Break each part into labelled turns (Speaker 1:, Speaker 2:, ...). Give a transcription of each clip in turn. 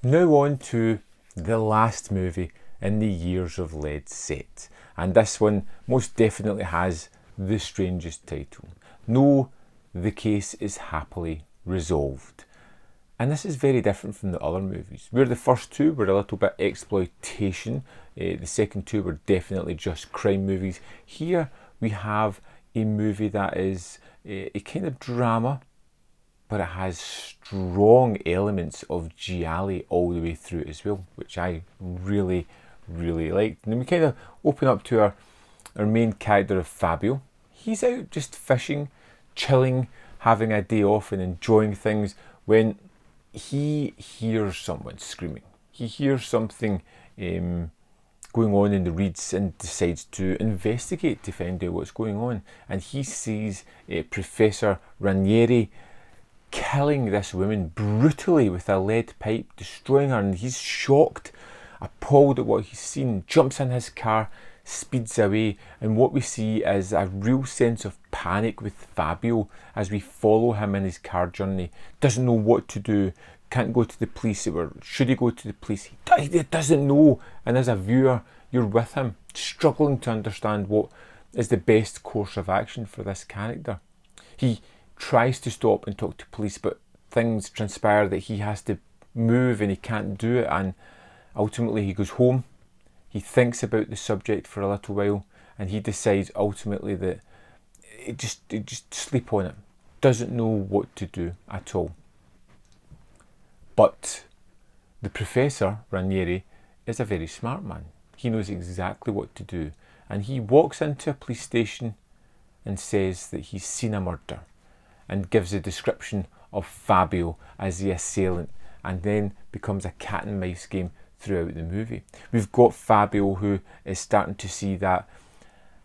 Speaker 1: Now on to the last movie in the Years of Lead set, and this one most definitely has the strangest title. No, the case is happily resolved. And this is very different from the other movies, where the first two were a little bit exploitation, the second two were definitely just crime movies. Here we have a movie that is a kind of drama, but it has strong elements of giallo all the way through as well, which I really, really liked. And then we kind of open up to our main character of Fabio. He's out just fishing, chilling, having a day off and enjoying things when he hears someone screaming. He hears something going on in the reeds and decides to investigate to find out what's going on. And he sees Professor Ranieri killing this woman brutally with a lead pipe, destroying her, and he's shocked, appalled at what he's seen, jumps in his car, speeds away, and what we see is a real sense of panic with Fabio as we follow him in his car journey. Doesn't know what to do, can't go to the police, or should he go to the police? He doesn't know, and as a viewer you're with him, struggling to understand what is the best course of action for this character. He tries to stop and talk to police, but things transpire that he has to move and he can't do it, and ultimately he goes home. He thinks about the subject for a little while, and he decides ultimately that it just sleep on it. Doesn't know what to do at all. But the Professor Ranieri is a very smart man. He knows exactly what to do, and he walks into a police station and says that he's seen a murder, and gives a description of Fabio as the assailant, and then becomes a cat and mouse game throughout the movie. We've got Fabio who is starting to see that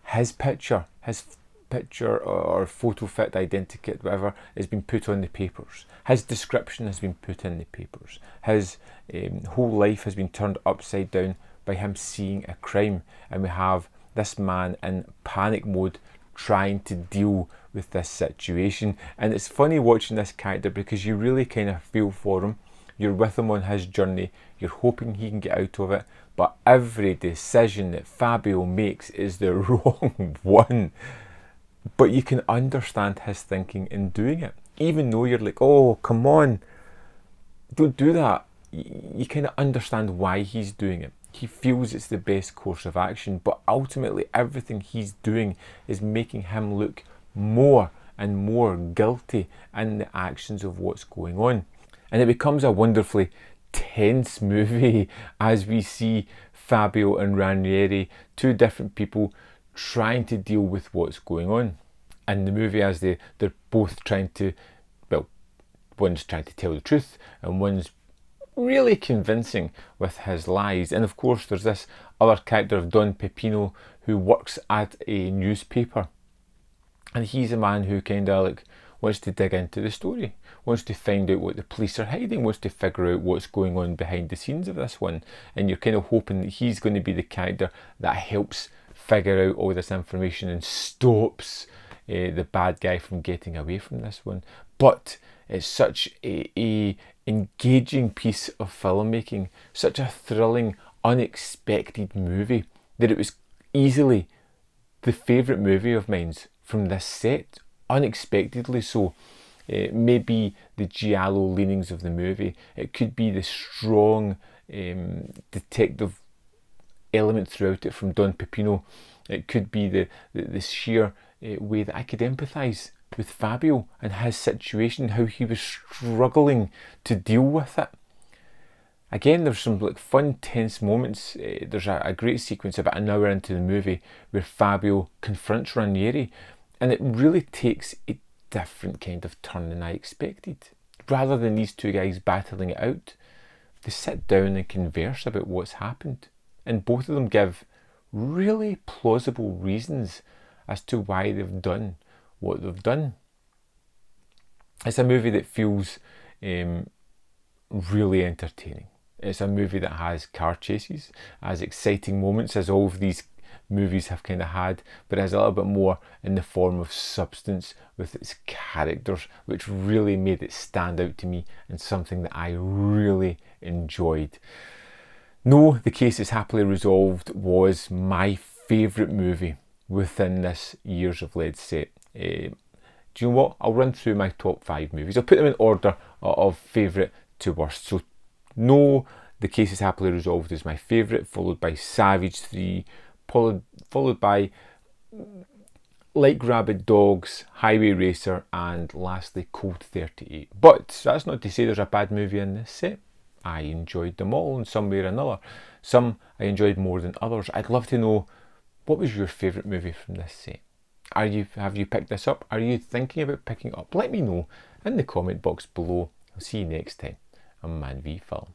Speaker 1: his picture or photo fit identikit, whatever, has been put on the papers. His description has been put in the papers. His whole life has been turned upside down by him seeing a crime, and we have this man in panic mode trying to deal with this situation. And it's funny watching this character because you really kind of feel for him. You're with him on his journey, you're hoping he can get out of it, but every decision that Fabio makes is the wrong one. But you can understand his thinking in doing it, even though you're like, oh come on, don't do that. You kind of understand why he's doing it. He feels it's the best course of action, but ultimately everything he's doing is making him look more and more guilty in the actions of what's going on. And it becomes a wonderfully tense movie as we see Fabio and Ranieri, two different people, trying to deal with what's going on in the movie, as they're both trying to, well, one's trying to tell the truth and one's really convincing with his lies. And of course there's this other character of Don Peppino who works at a newspaper, and he's a man who kind of like wants to dig into the story, wants to find out what the police are hiding, wants to figure out what's going on behind the scenes of this one. And you're kind of hoping that he's going to be the character that helps figure out all this information and stops the bad guy from getting away from this one. But it's such a engaging piece of filmmaking, such a thrilling, unexpected movie, that it was easily the favourite movie of mine from this set, unexpectedly so. It may be the giallo leanings of the movie, it could be the strong detective element throughout it from Don Peppino, it could be the sheer way that I could empathise with Fabio and his situation, how he was struggling to deal with it. Again, there's some like fun, tense moments. There's a great sequence about an hour into the movie where Fabio confronts Ranieri, and it really takes a different kind of turn than I expected. Rather than these two guys battling it out, they sit down and converse about what's happened, and both of them give really plausible reasons as to why they've done what they've done. It's a movie that feels really entertaining. It's a movie that has car chases, has exciting moments, as all of these movies have kind of had, but it has a little bit more in the form of substance with its characters, which really made it stand out to me and something that I really enjoyed. No, The Case is Happily Resolved was my favourite movie within this Years of Lead set. Do you know what? I'll run through my top 5 movies. I'll put them in order of favourite to worst. So, no, The Case is Happily Resolved is my favourite, followed by Savage 3, followed by Like Rabid Dogs, Highway Racer, and lastly Cold 38. But that's not to say there's a bad movie in this set. I enjoyed them all in some way or another. Some I enjoyed more than others. I'd love to know, what was your favourite movie from this set? Have you picked this up? Are you thinking about picking it up? Let me know in the comment box below. I'll see you next time on Man v Film.